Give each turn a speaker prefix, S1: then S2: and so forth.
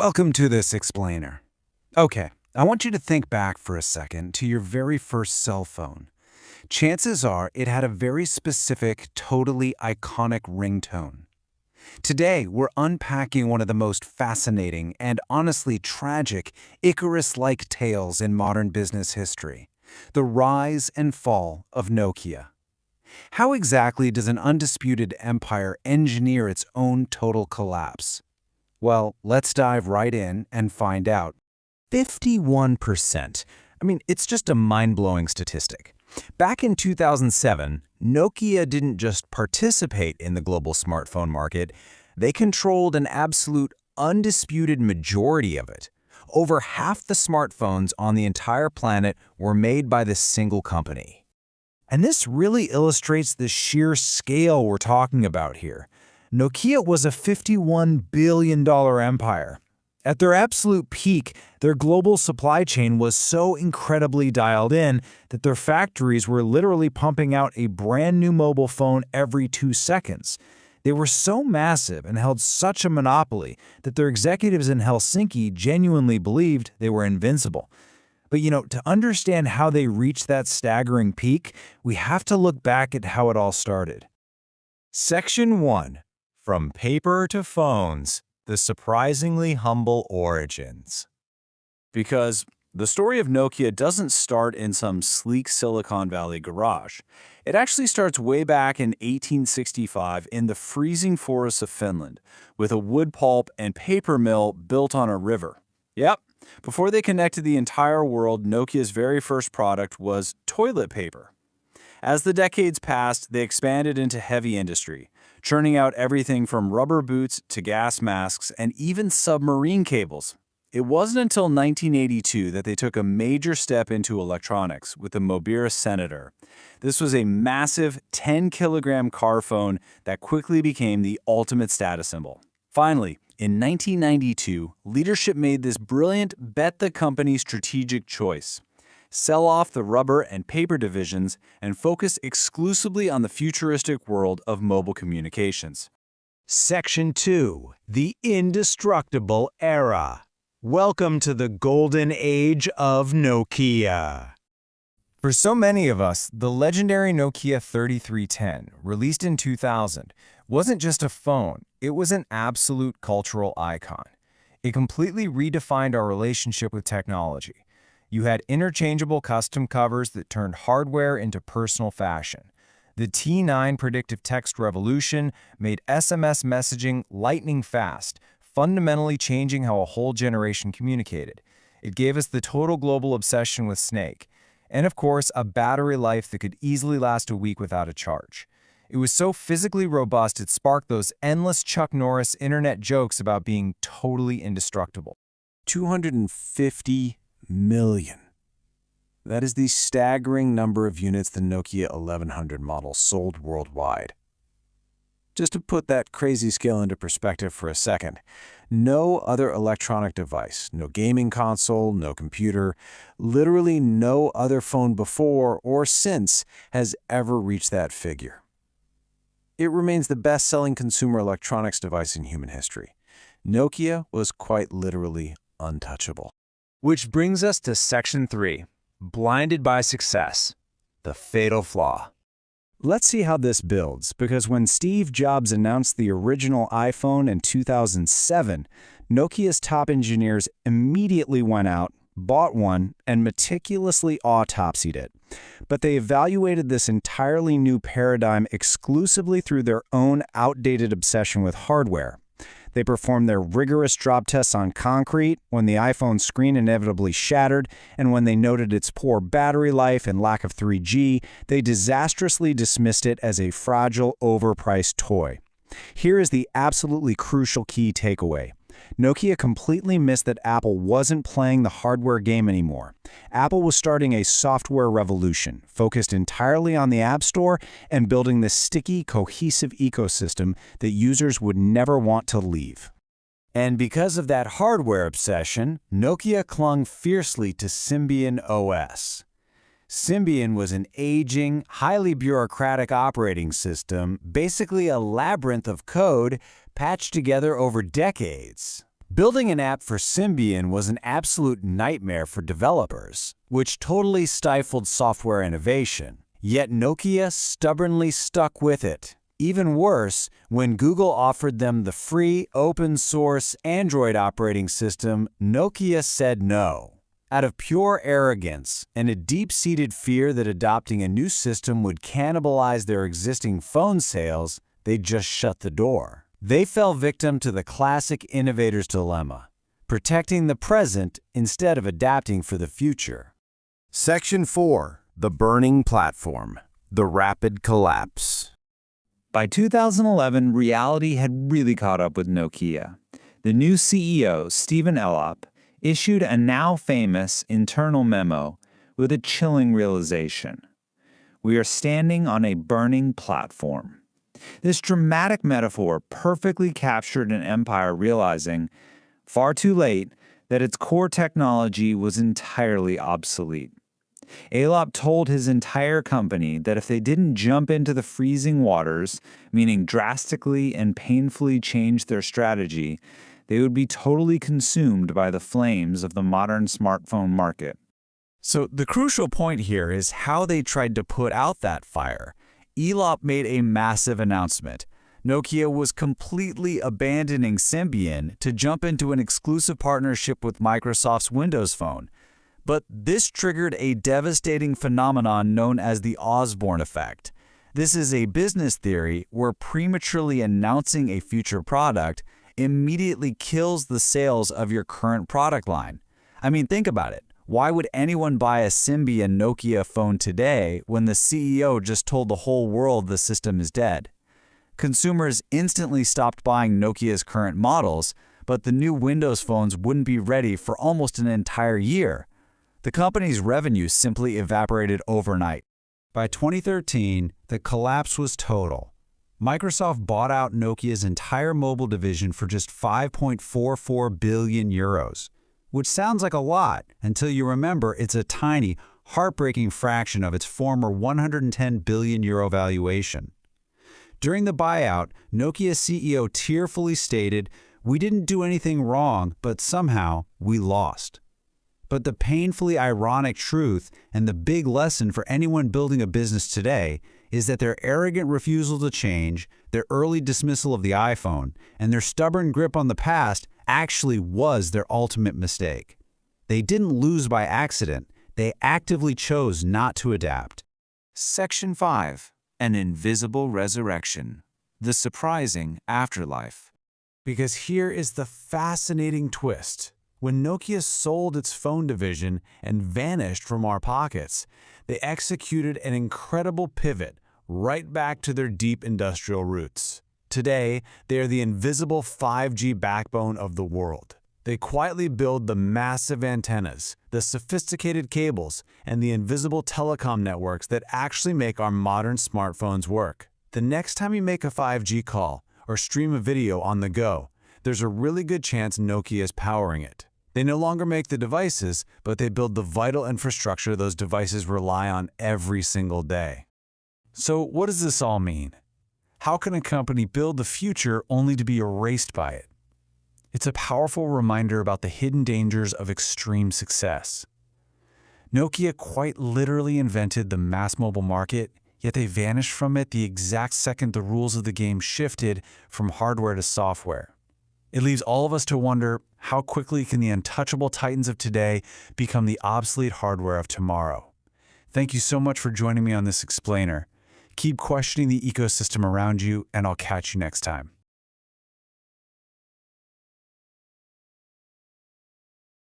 S1: Welcome to this explainer. Okay, I want you to think back for a second to your very first cell phone. Chances are it had a very specific, totally iconic ringtone. Today, we're unpacking one of the most fascinating and honestly tragic Icarus-like tales in modern business history: the rise and fall of Nokia. How exactly does an undisputed empire engineer its own total collapse? Well, let's dive right in and find out.
S2: 51%. It's just a mind-blowing statistic. Back in 2007, Nokia didn't just participate in the global smartphone market, they controlled an absolute, undisputed majority of it. Over half the smartphones on the entire planet were made by this single company.
S3: And this really illustrates the sheer scale we're talking about here. Nokia was a $51 billion empire. At their absolute peak, their global supply chain was so incredibly dialed in that their factories were literally pumping out a brand new mobile phone every 2 seconds. They were so massive and held such a monopoly that their executives in Helsinki genuinely believed they were invincible. But to understand how they reached that staggering peak, we have to look back at how it all started.
S2: Section 1. From paper to phones, the surprisingly humble origins.
S4: Because the story of Nokia doesn't start in some sleek Silicon Valley garage. It actually starts way back in 1865 in the freezing forests of Finland, with a wood pulp and paper mill built on a river. Yep, before they connected the entire world, Nokia's very first product was toilet paper. As the decades passed, they expanded into heavy industry, churning out everything from rubber boots to gas masks and even submarine cables. It wasn't until 1982 that they took a major step into electronics with the Mobira Senator. This was a massive 10-kilogram car phone that quickly became the ultimate status symbol. Finally, in 1992, leadership made this brilliant bet-the-company strategic choice: sell off the rubber and paper divisions and focus exclusively on the futuristic world of mobile communications.
S3: Section 2. The Indestructible Era. Welcome to the golden age of Nokia.
S2: For so many of us, the legendary Nokia 3310, released in 2000, wasn't just a phone, it was an absolute cultural icon. It completely redefined our relationship with technology. You had interchangeable custom covers that turned hardware into personal fashion. The T9 predictive text revolution made SMS messaging lightning fast, fundamentally changing how a whole generation communicated. It gave us the total global obsession with Snake, and of course, a battery life that could easily last a week without a charge. It was so physically robust it sparked those endless Chuck Norris internet jokes about being totally indestructible.
S1: 250 million. That is the staggering number of units the Nokia 1100 model sold worldwide. Just to put that crazy scale into perspective for a second, no other electronic device, no gaming console, no computer, literally no other phone before or since has ever reached that figure. It remains the best-selling consumer electronics device in human history. Nokia was quite literally untouchable.
S3: Which brings us to Section 3. Blinded by success. The fatal flaw. Let's see how this builds, because when Steve Jobs announced the original iPhone in 2007, Nokia's top engineers immediately went out, bought one, and meticulously autopsied it. But they evaluated this entirely new paradigm exclusively through their own outdated obsession with hardware. They performed their rigorous drop tests on concrete when the iPhone screen inevitably shattered, and when they noted its poor battery life and lack of 3G, they disastrously dismissed it as a fragile, overpriced toy. Here is the absolutely crucial key takeaway. Nokia completely missed that Apple wasn't playing the hardware game anymore. Apple was starting a software revolution, focused entirely on the App Store and building this sticky, cohesive ecosystem that users would never want to leave.
S1: And because of that hardware obsession, Nokia clung fiercely to Symbian OS. Symbian was an aging, highly bureaucratic operating system, basically a labyrinth of code patched together over decades.
S3: Building an app for Symbian was an absolute nightmare for developers, which totally stifled software innovation. Yet Nokia stubbornly stuck with it. Even worse, when Google offered them the free, open-source Android operating system, Nokia said no. Out of pure arrogance and a deep-seated fear that adopting a new system would cannibalize their existing phone sales, they just shut the door. They fell victim to the classic innovator's dilemma, protecting the present instead of adapting for the future.
S2: Section 4. The Burning Platform. The Rapid Collapse.
S4: By 2011, reality had really caught up with Nokia. The new CEO, Stephen Elop, issued a now famous internal memo with a chilling realization. We are standing on a burning platform. This dramatic metaphor perfectly captured an empire realizing, far too late, that its core technology was entirely obsolete. Elop told his entire company that if they didn't jump into the freezing waters, meaning drastically and painfully change their strategy, they would be totally consumed by the flames of the modern smartphone market.
S3: So the crucial point here is how they tried to put out that fire. Elop made a massive announcement. Nokia was completely abandoning Symbian to jump into an exclusive partnership with Microsoft's Windows Phone. But this triggered a devastating phenomenon known as the Osborne effect. This is a business theory where prematurely announcing a future product immediately kills the sales of your current product line. I mean, think about it. Why would anyone buy a Symbian Nokia phone today when the CEO just told the whole world the system is dead? Consumers instantly stopped buying Nokia's current models, but the new Windows phones wouldn't be ready for almost an entire year. The company's revenue simply evaporated overnight. By 2013, the collapse was total. Microsoft bought out Nokia's entire mobile division for just 5.44 billion euros, which sounds like a lot until you remember it's a tiny, heartbreaking fraction of its former 110 billion euro valuation. During the buyout, Nokia's CEO tearfully stated, "We didn't do anything wrong, but somehow we lost." But the painfully ironic truth and the big lesson for anyone building a business today is that their arrogant refusal to change, their early dismissal of the iPhone, and their stubborn grip on the past actually was their ultimate mistake. They didn't lose by accident. They actively chose not to adapt.
S1: Section 5. An invisible resurrection. The surprising afterlife.
S3: Because here is the fascinating twist. When Nokia sold its phone division and vanished from our pockets, they executed an incredible pivot right back to their deep industrial roots. Today, they are the invisible 5G backbone of the world. They quietly build the massive antennas, the sophisticated cables, and the invisible telecom networks that actually make our modern smartphones work. The next time you make a 5G call or stream a video on the go, there's a really good chance Nokia is powering it. They no longer make the devices, but they build the vital infrastructure those devices rely on every single day. So what does this all mean? How can a company build the future only to be erased by it? It's a powerful reminder about the hidden dangers of extreme success. Nokia quite literally invented the mass mobile market, yet they vanished from it the exact second the rules of the game shifted from hardware to software. It leaves all of us to wonder, how quickly can the untouchable titans of today become the obsolete hardware of tomorrow? Thank you so much for joining me on this explainer. Keep questioning the ecosystem around you, and I'll catch you next time.